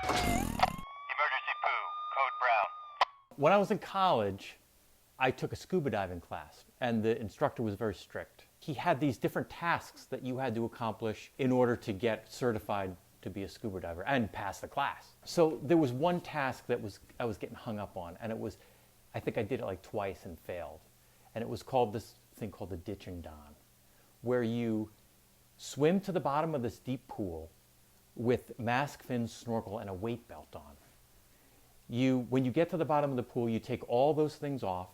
Emergency poo, code brown. When I was in college, I took a scuba diving class, and the instructor was very strict. He had these different tasks that you had to accomplish in order to get certified to be a scuba diver and pass the class. So there was one task that I was getting hung up on, and I think I did it like twice and failed. And it was called this thing called the ditch and don, where you swim to the bottom of this deep pool with mask, fins, snorkel, and a weight belt on. When you get to the bottom of the pool, you take all those things off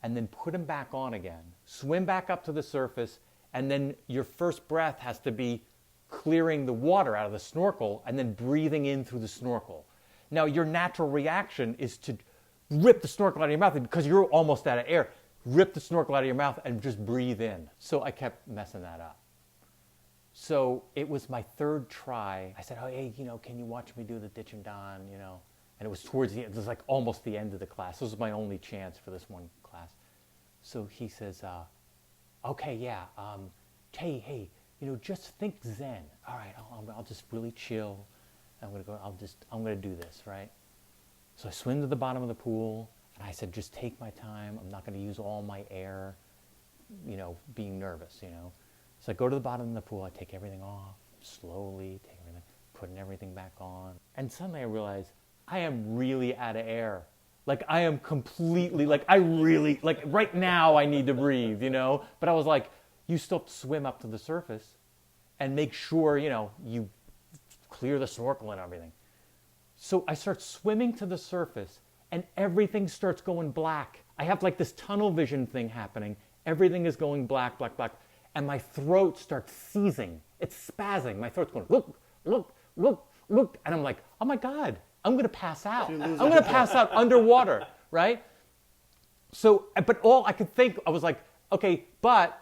and then put them back on again. Swim back up to the surface, and then your first breath has to be clearing the water out of the snorkel and then breathing in through the snorkel. Now, your natural reaction is to rip the snorkel out of your mouth because you're almost out of air. Rip the snorkel out of your mouth and just breathe in. So I kept messing that up. So it was my third try. I said, oh, hey, can you watch me do the ditch and don, And it was towards the end. It was like almost the end of the class. This was my only chance for this one class. So he says, okay, yeah, hey, just think Zen. All right, I'll just really chill. I'm gonna do this, right? So I swim to the bottom of the pool, and I said, just take my time. I'm not gonna use all my air, being nervous, So I go to the bottom of the pool, I take everything off, slowly, putting everything back on. And suddenly I realize I am really out of air. Like I am completely, right now I need to breathe, But I was like, you still have to swim up to the surface and make sure, you clear the snorkel and everything. So I start swimming to the surface and everything starts going black. I have like this tunnel vision thing happening. Everything is going black, black, black. And my throat starts seizing. It's spazzing. My throat's going, look. And I'm like, oh my God, I'm going to pass out. I'm going to pass out underwater, right? So, but all I could think, I was like, okay, but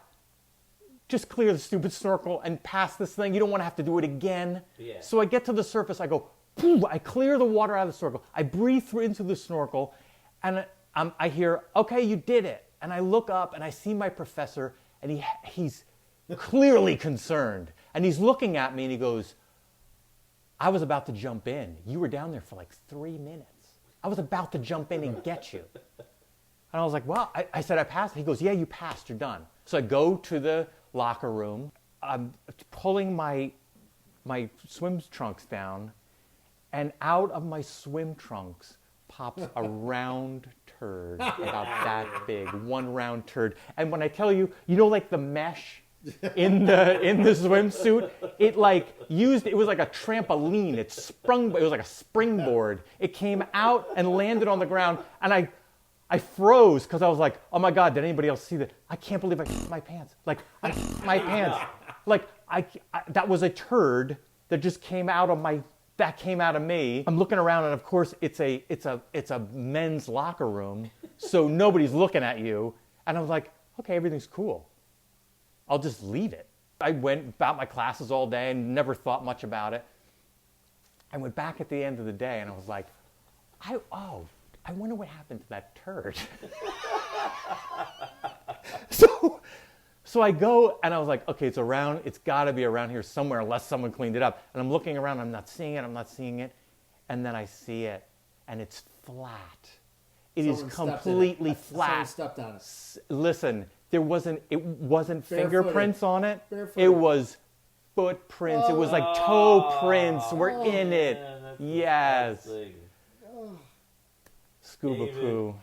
just clear the stupid snorkel and pass this thing. You don't want to have to do it again. Yeah. So I get to the surface, I go, boom, I clear the water out of the snorkel. I breathe through into the snorkel, and I hear, okay, you did it. And I look up, and I see my professor, and he's clearly concerned. And he's looking at me, and he goes, I was about to jump in. You were down there for like 3 minutes. I was about to jump in and get you. And I was like, well, I said I passed. He goes, yeah, you passed. You're done. So I go to the locker room. I'm pulling my swim trunks down, and out of my swim trunks pops a round turd about that big, one round turd. And when I tell you, like the mesh in the swimsuit, it was like a trampoline. It was like a springboard. It came out and landed on the ground, and I froze because I was like, oh my God, did anybody else see that? I can't believe I shit my pants. My pants. That was a turd that just came out of me. I'm looking around, and of course it's a men's locker room, so nobody's looking at you. And I was like, okay, everything's cool. I'll just leave it. I went about my classes all day and never thought much about it. I went back at the end of the day, and I was like, I wonder what happened to that turd. So I go, and I was like, okay, it's got to be around here somewhere unless someone cleaned it up. And I'm looking around, I'm not seeing it. And then I see it, and it's flat. It is completely flat. Someone stepped on it. Listen, it wasn't fingerprints on it. Barefooted. It was footprints. It was like toe prints were in it. Man, yes. that's Scuba David. poo.